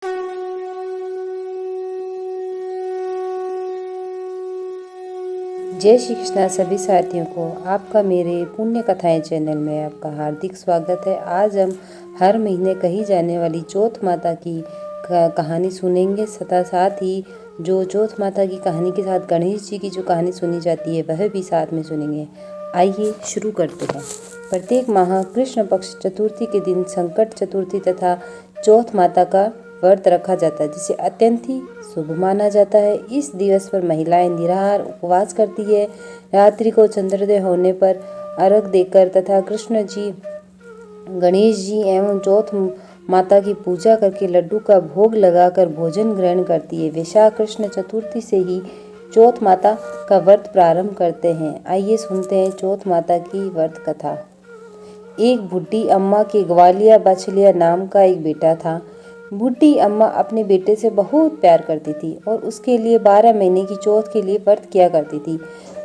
जय श्री कृष्णा सभी साथियों को आपका मेरे पुण्य कथाएं चैनल में आपका हार्दिक स्वागत है। आज हम हर महीने कही जाने वाली चौथ माता की कहानी सुनेंगे। साथ ही जो चौथ माता की कहानी के साथ गणेश जी की जो कहानी सुनी जाती है वह भी साथ में सुनेंगे। आइए शुरू करते हैं। प्रत्येक माह कृष्ण पक्ष चतुर्थी के दिन संकट चतुर्थी तथा चौथ माता का व्रत रखा जाता है, जिसे अत्यंत ही शुभ माना जाता है। इस दिवस पर महिलाएं निराहार उपवास करती है। रात्रि को चंद्रोदय होने पर अर्घ देकर तथा कृष्ण जी, गणेश जी एवं चौथ माता की पूजा करके लड्डू का भोग लगाकर भोजन ग्रहण करती है। वैशाख कृष्ण चतुर्थी से ही चौथ माता का व्रत प्रारंभ करते हैं। आइए सुनते हैं चौथ माता की व्रत कथा। एक बुढ़ी अम्मा के ग्वालिया बछलिया नाम का एक बेटा था। बूढ़ी अम्मा अपने बेटे से बहुत प्यार करती थी और उसके लिए 12 महीने की चौथ के लिए व्रत किया करती थी।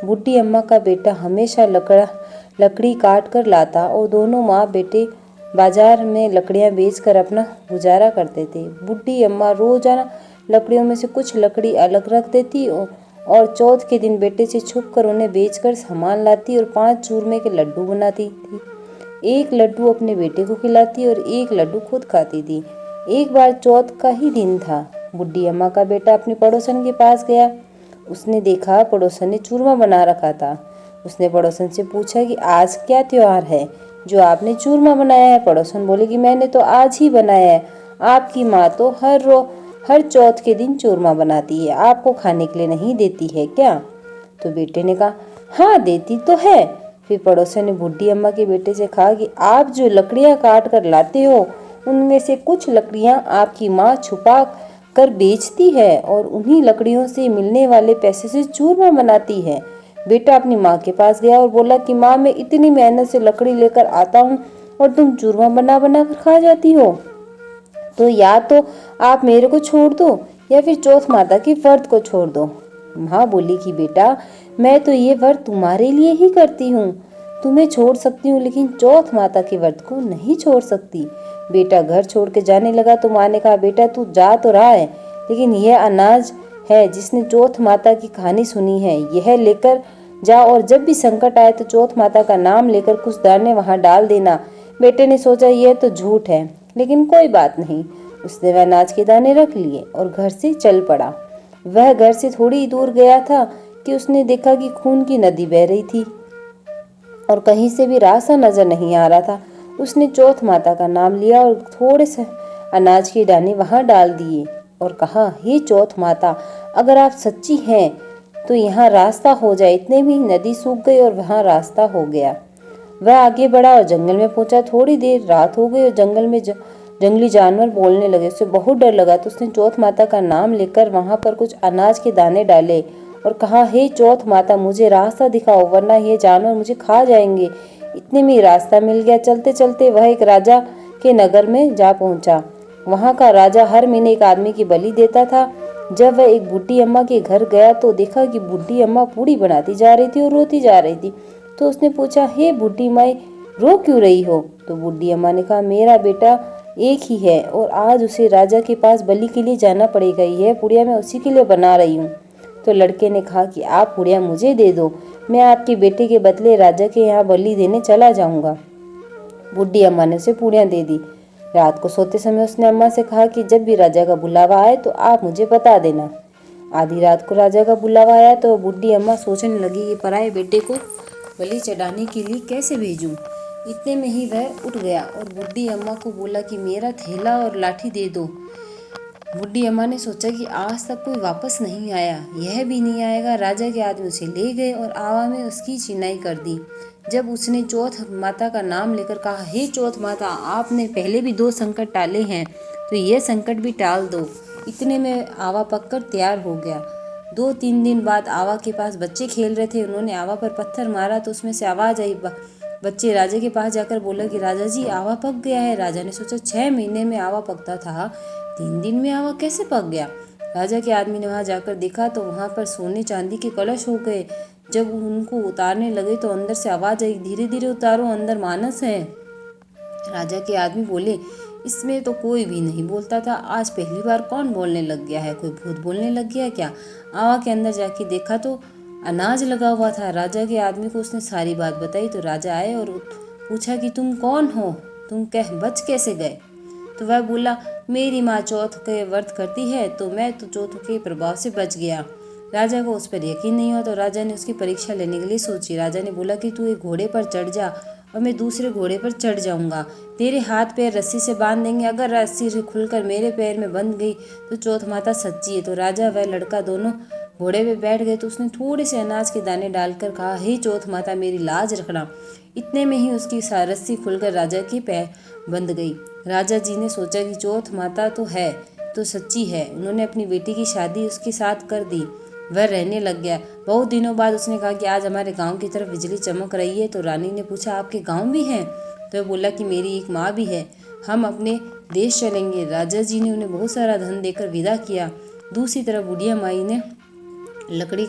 बूढ़ी अम्मा का बेटा हमेशा लकड़ी काट कर लाता और दोनों माँ बेटे बाजार में लकड़ियाँ बेचकर अपना गुजारा करते थे। बूढ़ी अम्मा रोजाना लकड़ियों में से कुछ लकड़ी अलग रख देती और चौथ के दिन बेटे से छुप कर उन्हें बेचकर सामान लाती और 5 चूरमे के लड्डू बनाती थी। एक लड्डू अपने बेटे को खिलाती और एक लड्डू खुद खाती थी। एक बार चौथ का ही दिन था। बुढ़ी अम्मा का बेटा अपनी पड़ोसन के पास गया। उसने देखा पड़ोसन ने चूरमा बना रखा था। उसने पड़ोसन से पूछा कि आज क्या त्योहार है जो आपने चूरमा बनाया है। पड़ोसन बोले कि मैंने तो आज ही बनाया है। आपकी माँ तो हर चौथ के दिन चूरमा बनाती है, आपको खाने के लिए नहीं देती है क्या? तो बेटे ने कहा, हाँ देती तो है। फिर पड़ोसन ने बुढ़ी अम्मा के बेटे से कहा कि आप जो लकड़ियाँ काट कर लाते हो उनमें से कुछ लकड़ियां आपकी माँ छुपा कर बेचती है और उन्हीं लकड़ियों से मिलने वाले पैसे से चूरमा बनाती है। बेटा अपनी माँ के पास गया और बोला कि माँ, मैं इतनी मेहनत से लकड़ी लेकर आता हूँ और तुम चूरमा बना बना कर खा जाती हो। तो या तो आप मेरे को छोड़ दो या फिर चौथ माता के व्रत को छोड़ दो। माँ बोली कि बेटा, मैं तो ये व्रत तुम्हारे लिए ही करती हूँ। तुम्हें छोड़ सकती हूँ लेकिन चौथ माता के व्रत को नहीं छोड़ सकती। बेटा घर छोड़ के जाने लगा तो माँ ने कहा, बेटा तू जा तो रहा है लेकिन यह अनाज है जिसने चौथ माता की कहानी सुनी है, यह लेकर जा और जब भी संकट आए तो चौथ माता का नाम लेकर कुछ दाने वहां डाल देना। बेटे ने सोचा यह तो झूठ है, लेकिन कोई बात नहीं। उसने वह अनाज के दाने रख लिए और घर से चल पड़ा। वह घर से थोड़ी दूर गया था कि उसने देखा कि खून की नदी बह रही थी और कहीं से भी रास्ता नजर नहीं आ रहा था। उसने चौथ माता का नाम लिया और थोड़े से अनाज के दाने वहां डाल दिए और कहा, हे चौथ माता, अगर आप सच्ची हैं तो यहाँ रास्ता हो जाए। इतने में नदी सूख गई और वहां रास्ता हो गया। वह आगे बढ़ा और जंगल में पहुंचा। थोड़ी देर रात हो गई और जंगल में जंगली जानवर बोलने लगे। उसे बहुत डर लगा तो उसने चौथ माता का नाम लेकर वहां पर कुछ अनाज के दाने डाले और कहा, हे चौथ माता, मुझे रास्ता दिखाओ वरना ये जानवर मुझे खा जाएंगे। इतने में रास्ता मिल गया। चलते चलते वह एक राजा के नगर में जा पहुंचा। वहां का राजा हर महीने एक आदमी की बलि देता था। जब वह एक बूढ़ी अम्मा के घर गया तो देखा कि बूढ़ी अम्मा पूड़ी बनाती जा रही थी और रोती जा रही थी। तो उसने पूछा, हे बूढ़ी माई, रो क्यों रही हो? तो बूढ़ी अम्मा ने कहा, मेरा बेटा एक ही है और आज उसे राजा के पास बलि के लिए जाना पड़ेगा। यह पुड़िया मैं उसी के लिए बना रही हूँ। तो लड़के ने कहा कि आप पुड़िया मुझे दे दो, मैं आपके बेटे के बदले राजा के यहाँ बलि देने चला जाऊंगा। बूढ़ी अम्मा ने उसे पूड़ियाँ दे दी। रात को सोते समय उसने अम्मा से कहा कि जब भी राजा का बुलावा आए तो आप मुझे बता देना। आधी रात को राजा का बुलावा आया तो बूढ़ी अम्मा सोचने लगी कि पराए बेटे को बलि चढ़ाने के लिए कैसे भेजूं। इतने में ही वह उठ गया और बूढ़ी अम्मा को बोला कि मेरा थैला और लाठी दे दो। बूढ़ी अम्मा ने सोचा कि आज तक कोई वापस नहीं आया, यह भी नहीं आएगा। राजा के आदमी उसे ले गए और आवा में उसकी चिनाई कर दी। जब उसने चौथ माता का नाम लेकर कहा, हे चौथ माता, आपने पहले भी 2 संकट टाले हैं तो यह संकट भी टाल दो। इतने में आवा पककर तैयार हो गया। 2-3 दिन बाद आवा के पास बच्चे खेल रहे थे। उन्होंने आवा पर पत्थर मारा तो उसमें से आवाज आई। बच्चे राजा के पास जाकर बोला कि राजा जी, आवा पक गया है। राजा ने सोचा 6 महीने में आवा पकता था, 3 दिन में आवा कैसे पक गया? राजा के आदमी ने वहां जाकर देखा तो वहां पर सोने चांदी के कलश हो गए। जब उनको उतारने लगे तो अंदर से आवाज आई, धीरे धीरे उतारो, अंदर मानस है। राजा के आदमी बोले, इसमें तो कोई भी नहीं बोलता था, आज पहली बार कौन बोलने लग गया है? कोई भूत बोलने लग गया क्या? आवा के अंदर जाके देखा तो अनाज लगा हुआ था। राजा के आदमी को उसने सारी बात बताई तो राजा आए और पूछा कि तुम कौन हो, तुम बच कैसे गए? तो वह बोला, मेरी माँ चौथ के व्रत करती है तो मैं तो चौथ के प्रभाव से बच गया। राजा को उस पर यकीन नहीं हुआ तो राजा ने उसकी परीक्षा लेने के लिए सोची। राजा ने बोला कि तू एक घोड़े पर चढ़ जा और मैं दूसरे घोड़े पर चढ़ जाऊंगा। तेरे हाथ पैर रस्सी से बांध देंगे, अगर रस्सी से खुलकर मेरे पैर में बंध गई तो चौथ माता सच्ची है। तो राजा व लड़का दोनों घोड़े पे बैठ गए तो उसने थोड़े से अनाज के दाने डालकर कहा, हे चौथ माता मेरी लाज रखना। इतने में ही उसकी रस्सी खुलकर राजा के पैर बंध गई। राजा जी ने सोचा कि चौथ माता तो है तो सच्ची है। उन्होंने अपनी बेटी की शादी उसके साथ कर दी। वह रहने लग गया। बहुत दिनों बाद उसने कहा कि आज हमारे गांव की तरफ बिजली चमक रही है। तो रानी ने पूछा, आपके गांव भी है? तो वह बोला कि मेरी एक माँ भी है, हम अपने देश चलेंगे। राजा जी ने उन्हें बहुत सारा धन देकर विदा किया। दूसरी तरफ बुढ़िया माई ने लकड़ी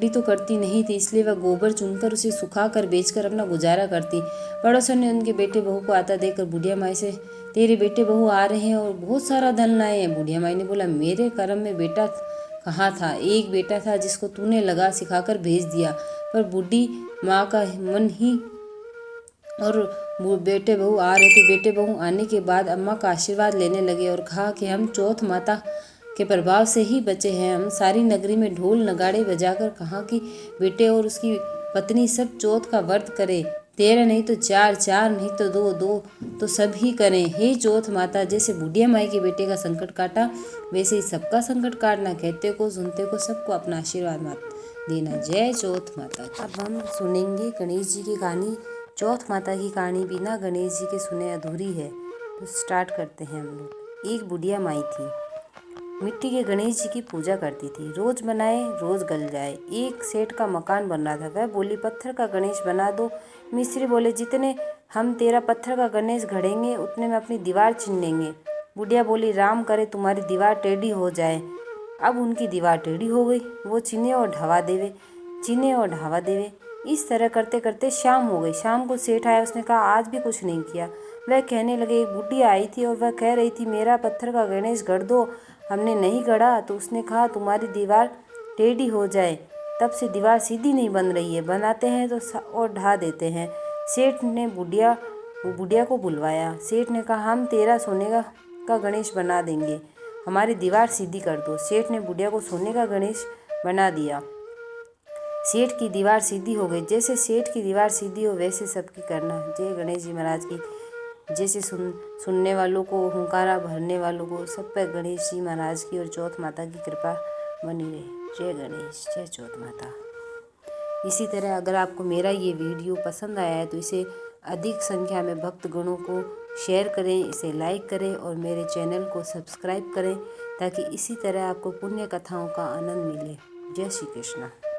तो करती नहीं थी, इसलिए वह गोबर चुनकर उसे सुखाकर बेचकर अपना गुजारा करती। पड़ोसन ने उनके बेटे बहू को आता देखकर बुढ़िया माई से, तेरे बेटे बहू आ रहे हैं और बहुत सारा धन लाए हैं। बुढ़िया माई ने बोला, मेरे कर्म में बेटा कहाँ था? एक बेटा था जिसको तूने लगा सिखाकर भेज दिया। पर बूढ़ी माँ का मन ही और बेटे बहू आ रहे थे। बेटे बहू आने के बाद अम्मा का आशीर्वाद लेने लगे और कहा कि हम चौथ माता के प्रभाव से ही बचे हैं। हम सारी नगरी में ढोल नगाड़े बजाकर कहा कि बेटे और उसकी पत्नी सब चौथ का व्रत करें, 13 नहीं तो 4, 4 नहीं तो 2, 2 तो सब ही करें। हे चौथ माता, जैसे बुढ़िया माई के बेटे का संकट काटा वैसे ही सबका संकट काटना। कहते को सुनते को सबको अपना आशीर्वाद देना। जय चौथ माता। अब हम सुनेंगे गणेश जी की कहानी। चौथ माता की कहानी बिना गणेश जी के सुने अधूरी है, तो स्टार्ट करते हैं हम लोग। एक बुढ़िया माई थी, मिट्टी के गणेश जी की पूजा करती थी। रोज बनाए रोज गल जाए। एक सेठ का मकान बन रहा था। वह बोली, पत्थर का गणेश बना दो। मिस्त्री बोले, जितने हम तेरा पत्थर का गणेश गढ़ेंगे उतने में अपनी दीवार छीन लेंगे। बुढ़िया बोली, राम करे तुम्हारी दीवार टेढ़ी हो जाए। अब उनकी दीवार टेढ़ी हो गई। वो चीने और ढावा देवे, चीने और ढावा देवे। इस तरह करते करते शाम हो गई। शाम को सेठ आया। उसने कहा, आज भी कुछ नहीं किया। वह कहने लगे, एक बुढ़ी आई थी और वह कह रही थी, मेरा पत्थर का गणेश गढ़ दो। हमने नहीं गढ़ा तो उसने कहा, तुम्हारी दीवार टेढ़ी हो जाए। तब से दीवार सीधी नहीं बन रही है, बनाते हैं तो और ढा देते हैं। सेठ ने बुढ़िया को बुलवाया। सेठ ने कहा, हम तेरा सोने का गणेश बना देंगे, हमारी दीवार सीधी कर दो। सेठ ने बुढ़िया को सोने का गणेश बना दिया। सेठ की दीवार सीधी हो गई। जैसे सेठ की दीवार सीधी हो वैसे सबकी करना। जय गणेश जी महाराज की। जैसे सुनने वालों को, हुंकारा भरने वालों को, सब पर गणेश जी महाराज की और चौथ माता की कृपा बनी रहे। जय गणेश, जय चौथ माता। इसी तरह अगर आपको मेरा ये वीडियो पसंद आया है तो इसे अधिक संख्या में भक्त गणों को शेयर करें, इसे लाइक करें और मेरे चैनल को सब्सक्राइब करें ताकि इसी तरह आपको पुण्य कथाओं का आनंद मिले। जय श्री कृष्ण।